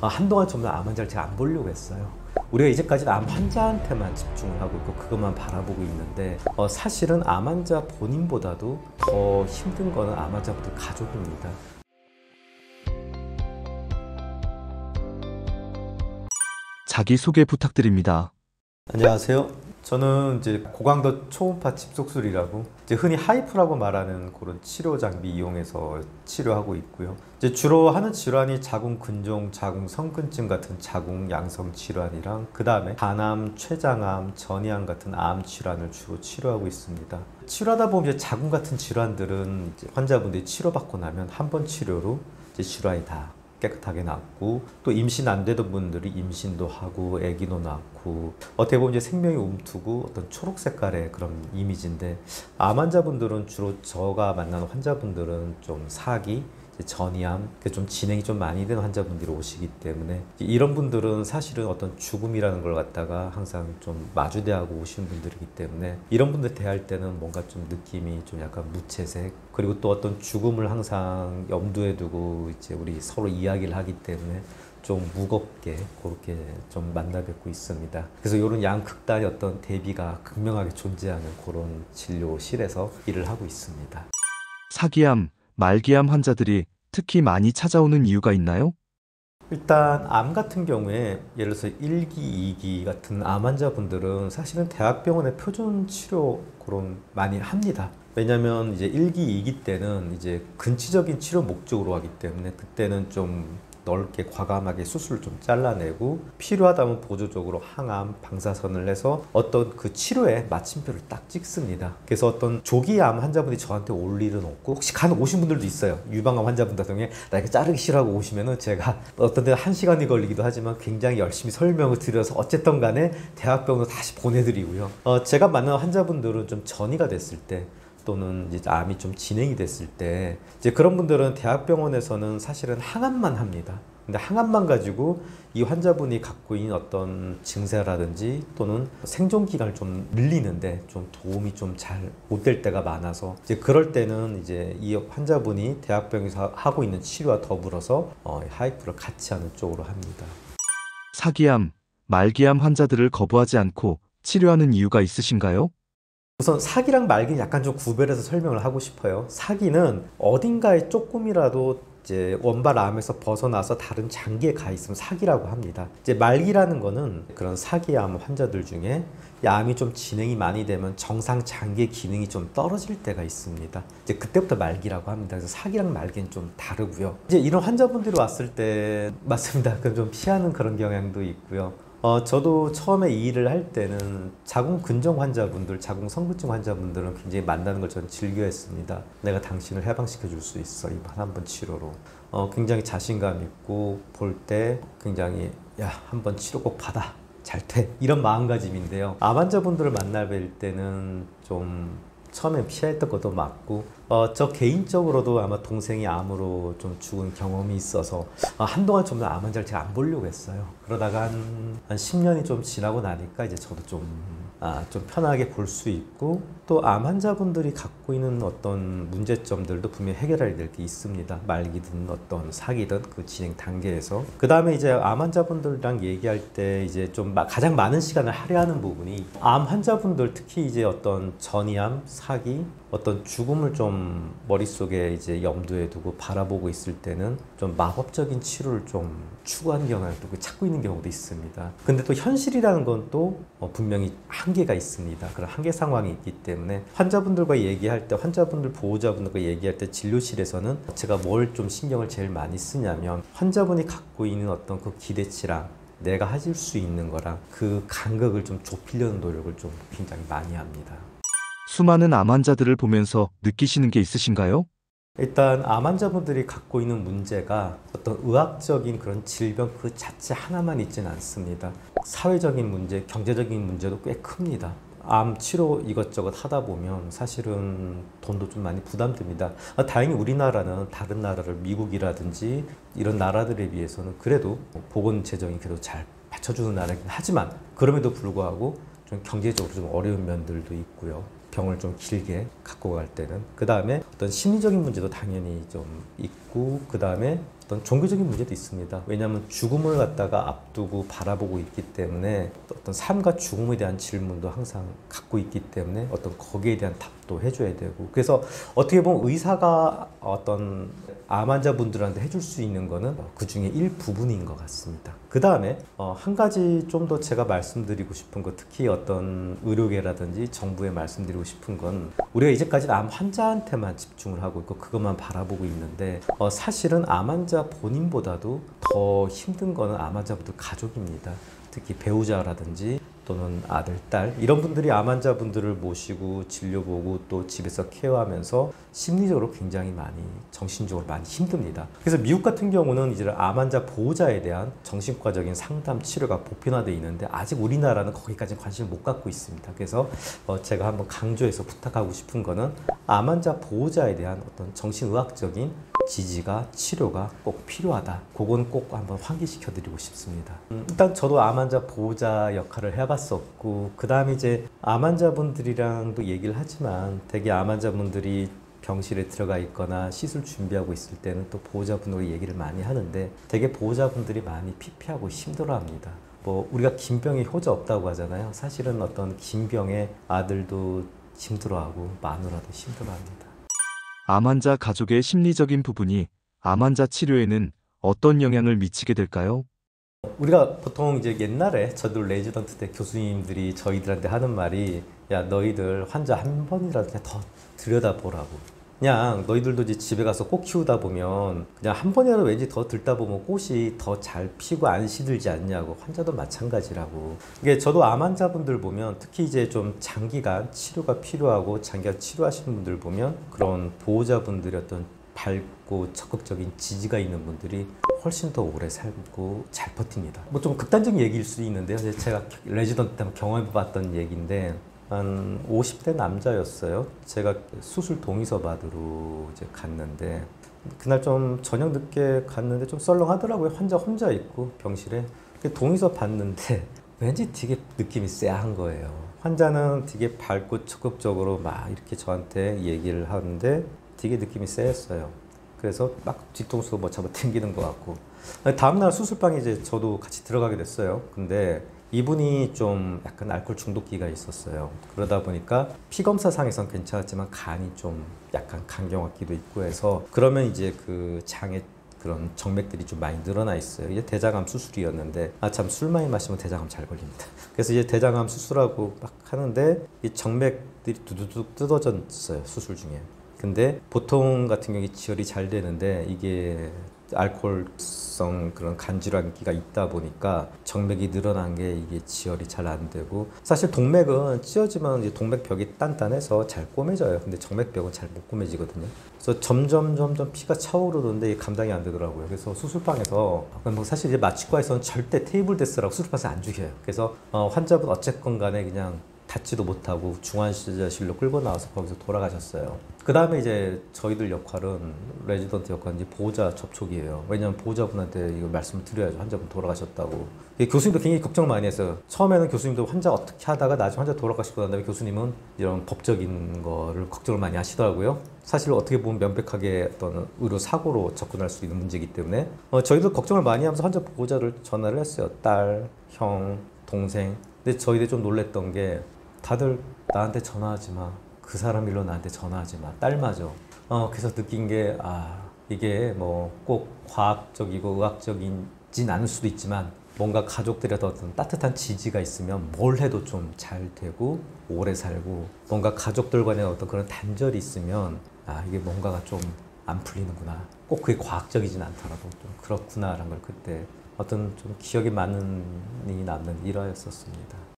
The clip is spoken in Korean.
한동안 좀 더 암 환자를 제가 안 보려고 했어요. 우리가 이제까지는 암 환자한테만 집중을 하고 있고 그것만 바라보고 있는데 사실은 암 환자 본인보다도 더 힘든 거는 암 환자분들 가족입니다. 자기소개 부탁드립니다. 안녕하세요. 저는 이제 고강도 초음파 집속술이라고 이제 흔히 하이프라고 말하는 그런 치료 장비 이용해서 치료하고 있고요. 이제 주로 하는 질환이 자궁 근종, 자궁 성근증 같은 자궁 양성 질환이랑 그 다음에 간암, 췌장암, 전이암 같은 암 질환을 주로 치료하고 있습니다. 치료하다 보면 이제 자궁 같은 질환들은 이제 환자분들이 치료받고 나면 한 번 치료로 이제 질환이 다 깨끗하게 낫고, 또 임신 안 되던 분들이 임신도 하고 아기도 낳고, 어떻게 보면 이제 생명이 움트고 어떤 초록 색깔의 그런 이미지인데, 암 환자분들은 주로 제가 만나는 환자분들은 좀 사기, 전이암, 좀 진행이 좀 많이 된 환자분들이 오시기 때문에 이런 분들은 사실은 어떤 죽음이라는 걸 갖다가 항상 좀 마주대하고 오시는 분들이기 때문에 이런 분들 대할 때는 뭔가 좀 느낌이 좀 약간 무채색, 그리고 또 어떤 죽음을 항상 염두에 두고 이제 우리 서로 이야기를 하기 때문에 좀 무겁게 그렇게 좀 만나 뵙고 있습니다. 그래서 이런 양극단의 어떤 대비가 극명하게 존재하는 그런 진료실에서 일을 하고 있습니다. 사기암, 말기암 환자들이 특히 많이 찾아오는 이유가 있나요? 일단 암 같은 경우에 예를 들어서 1기, 2기 같은 암 환자분들은 사실은 대학병원의 표준 치료 그런 많이 합니다. 왜냐하면 이제 1기, 2기 때는 이제 근치적인 치료 목적으로 하기 때문에 그때는 좀 넓게 과감하게 수술을 좀 잘라내고 필요하다면 보조적으로 항암, 방사선을 해서 어떤 그 치료에 마침표를 딱 찍습니다. 그래서 어떤 조기암 환자분이 저한테 올 일은 없고, 혹시 간혹 오신 분들도 있어요. 유방암 환자분들 중에 나 이거 자르기 싫어하고 오시면은 제가 어떤 데는 1시간이 걸리기도 하지만 굉장히 열심히 설명을 드려서 어쨌든 간에 대학병원으로 다시 보내드리고요. 제가 만난 환자분들은 좀 전이가 됐을 때, 또는 이제 암이 좀 진행이 됐을 때 이제 그런 분들은 대학병원에서는 사실은 항암만 합니다. 근데 항암만 가지고 이 환자분이 갖고 있는 어떤 증세라든지 또는 생존 기간을 좀 늘리는데 좀 도움이 좀 잘 못 될 때가 많아서 이제 그럴 때는 이제 이 환자분이 대학병원에서 하고 있는 치료와 더불어서 하이프를 같이 하는 쪽으로 합니다. 사기암, 말기암 환자들을 거부하지 않고 치료하는 이유가 있으신가요? 우선 사기랑 말기는 약간 좀 구별해서 설명을 하고 싶어요. 사기는 어딘가에 조금이라도 이제 원발 암에서 벗어나서 다른 장기에 가 있으면 사기라고 합니다. 이제 말기라는 거는 그런 사기암 환자들 중에 암이 좀 진행이 많이 되면 정상 장기의 기능이 좀 떨어질 때가 있습니다. 이제 그때부터 말기라고 합니다. 그래서 사기랑 말기는 좀 다르고요. 이제 이런 환자분들이 왔을 때 맞습니다. 그럼 좀 피하는 그런 경향도 있고요. 저도 처음에 이 일을 할 때는 자궁 근종 환자분들, 자궁 성근증 환자분들은 굉장히 만나는 걸 저는 즐겨했습니다. 내가 당신을 해방시켜 줄 수 있어, 이번 한 번 치료로. 굉장히 자신감 있고 볼 때 굉장히 야, 한 번 치료 꼭 받아, 잘 돼, 이런 마음가짐인데요. 암 환자분들을 만나 뵐 때는 좀 처음에 피했던 것도 맞고, 저 개인적으로도 아마 동생이 암으로 좀 죽은 경험이 있어서 한동안 좀 더 암 환자를 제가 안 보려고 했어요. 그러다가 한 10년이 좀 지나고 나니까 이제 저도 좀 편하게 볼 수 있고, 또 암 환자분들이 갖고 있는 어떤 문제점들도 분명히 해결해야 될 게 있습니다. 말기든 어떤 사기든 그 진행 단계에서. 그 다음에 이제 암 환자분들이랑 얘기할 때 이제 좀 가장 많은 시간을 할애하는 부분이, 암 환자분들 특히 이제 어떤 전이암, 사기, 어떤 죽음을 좀 머릿속에 이제 염두에 두고 바라보고 있을 때는 좀 마법적인 치료를 좀 추구하는 경우도 찾고 있는 경우도 있습니다. 근데 또 현실이라는 건 또 분명히 한계가 있습니다. 그런 한계 상황이 있기 때문에 환자분들과 얘기할 때, 환자분들 보호자분들과 얘기할 때 진료실에서는 제가 뭘 좀 신경을 제일 많이 쓰냐면, 환자분이 갖고 있는 어떤 그 기대치랑 내가 하실 수 있는 거랑 그 간격을 좀 좁히려는 노력을 좀 굉장히 많이 합니다. 수많은 암 환자들을 보면서 느끼시는 게 있으신가요? 일단 암 환자분들이 갖고 있는 문제가 어떤 의학적인 그런 질병 그 자체 하나만 있지는 않습니다. 사회적인 문제, 경제적인 문제도 꽤 큽니다. 암 치료 이것저것 하다 보면 사실은 돈도 좀 많이 부담됩니다. 다행히 우리나라는 다른 나라를, 미국이라든지 이런 나라들에 비해서는 그래도 보건 재정이 그래도 잘 받쳐주는 나라이긴 하지만, 그럼에도 불구하고 좀 경제적으로 좀 어려운 면들도 있고요. 병을 좀 길게 갖고 갈 때는. 그 다음에 어떤 심리적인 문제도 당연히 좀 있고, 그 다음에 어떤 종교적인 문제도 있습니다. 왜냐하면 죽음을 갖다가 앞두고 바라보고 있기 때문에 어떤 삶과 죽음에 대한 질문도 항상 갖고 있기 때문에 어떤 거기에 대한 답도 해줘야 되고, 그래서 어떻게 보면 의사가 어떤 암 환자분들한테 해줄 수 있는 거는 그 중에 일부분인 것 같습니다. 그 다음에 한 가지 좀 더 제가 말씀드리고 싶은 거, 특히 어떤 의료계라든지 정부에 말씀드리고 싶은 건, 우리가 이제까지는 암 환자한테만 집중을 하고 있고 그것만 바라보고 있는데, 사실은 암 환자 본인보다도 더 힘든 거는 암 환자분들 가족입니다. 특히 배우자라든지 또는 아들, 딸, 이런 분들이 암 환자분들을 모시고 진료보고 또 집에서 케어하면서 심리적으로 굉장히 많이, 정신적으로 많이 힘듭니다. 그래서 미국 같은 경우는 이제 암 환자 보호자에 대한 정신과적인 상담 치료가 보편화되어 있는데, 아직 우리나라는 거기까지 관심을 못 갖고 있습니다. 그래서 제가 한번 강조해서 부탁하고 싶은 거는, 암 환자 보호자에 대한 어떤 정신의학적인 지지가, 치료가 꼭 필요하다. 그건 꼭 한번 환기시켜 드리고 싶습니다. 일단 저도 암 환자 보호자 역할을 해봤었고, 그 다음에 이제 암 환자분들이랑도 얘기를 하지만, 되게 암 환자분들이 병실에 들어가 있거나 시술 준비하고 있을 때는 또 보호자분들과 얘기를 많이 하는데, 되게 보호자분들이 많이 피폐하고 힘들어합니다. 뭐 우리가 긴 병에 효자 없다고 하잖아요. 사실은 어떤 긴 병에 아들도 힘들어하고 마누라도 힘들어합니다. 암 환자 가족의 심리적인 부분이 암 환자 치료에는 어떤 영향을 미치게 될까요? 우리가 보통 이제 옛날에 저도 레지던트 때 교수님들이 저희들한테 하는 말이, 야, 너희들 환자 한 번이라도 그냥 더 들여다보라고. 그냥 너희들도 이제 집에 가서 꽃 키우다 보면 그냥 한 번이라도 왠지 더 들다 보면 꽃이 더 잘 피고 안 시들지 않냐고. 환자도 마찬가지라고. 이게 저도 암 환자분들 보면, 특히 이제 좀 장기간 치료가 필요하고 장기간 치료하시는 분들 보면, 그런 보호자분들의 어떤 밝고 적극적인 지지가 있는 분들이 훨씬 더 오래 살고 잘 버팁니다. 뭐 좀 극단적인 얘기일 수도 있는데요. 제가 레지던트 때 경험해봤던 얘기인데, 한 50대 남자였어요. 제가 수술 동의서 받으러 이제 갔는데, 그날 좀 저녁 늦게 갔는데 좀 썰렁하더라고요. 환자 혼자 있고 병실에. 동의서 받는데 왠지 되게 느낌이 쎄한 거예요. 환자는 되게 밝고 적극적으로 막 이렇게 저한테 얘기를 하는데 되게 느낌이 쎄했어요. 그래서 막 뒤통수 뭐 잡아 당기는 것 같고. 다음날 수술방에 이제 저도 같이 들어가게 됐어요. 근데 이분이 좀 약간 알코올 중독기가 있었어요. 그러다 보니까 피검사상에선 괜찮았지만 간이 좀 약간 간경화기도 있고 해서, 그러면 이제 그 장에 그런 정맥들이 좀 많이 늘어나 있어요. 이제 대장암 수술이었는데, 참 술 많이 마시면 대장암 잘 걸립니다. 그래서 이제 대장암 수술하고 막 하는데 이 정맥들이 두두둑 뜯어졌어요, 수술 중에. 근데 보통 같은 경우에 지혈이 잘 되는데, 이게 알코올성 그런 간질환기가 있다 보니까 정맥이 늘어난 게 이게 지혈이 잘 안 되고, 사실 동맥은 찢어지면 이제 동맥벽이 단단해서 잘 꼬매져요. 근데 정맥벽은 잘 못 꼬매지거든요. 그래서 점점 피가 차오르는데 이게 감당이 안 되더라고요. 그래서 수술방에서, 뭐 사실 이제 마취과에서는 절대 테이블 데스라고 수술방에서 안 죽여요. 그래서 환자분 어쨌건 간에 그냥 닿지도 못하고 중환자실로 끌고 나와서 거기서 돌아가셨어요. 그 다음에 이제 저희들 역할은, 레지던트 역할은 이제 보호자 접촉이에요. 왜냐하면 보호자분한테 이거 말씀을 드려야죠. 환자분 돌아가셨다고. 교수님도 굉장히 걱정을 많이 했어요. 처음에는 교수님도 환자 어떻게 하다가 나중에 환자 돌아가시고 난 다음에 교수님은 이런 법적인 거를 걱정을 많이 하시더라고요. 사실 어떻게 보면 명백하게 어떤 의료 사고로 접근할 수 있는 문제이기 때문에 저희도 걱정을 많이 하면서 환자 보호자를 전화를 했어요. 딸, 형, 동생. 근데 저희들이 좀 놀랬던 게, 다들 나한테 전화하지 마. 그 사람 일로 나한테 전화하지 마. 딸마저. 그래서 느낀 게, 이게 뭐 꼭 과학적이고 의학적이진 않을 수도 있지만, 뭔가 가족들의 어떤 따뜻한 지지가 있으면 뭘 해도 좀 잘 되고 오래 살고, 뭔가 가족들 간의 어떤 그런 단절이 있으면, 이게 뭔가가 좀 안 풀리는구나. 꼭 그게 과학적이진 않더라도 좀 그렇구나라는 걸 그때 어떤 좀 기억에 많이 남는 일화였었습니다.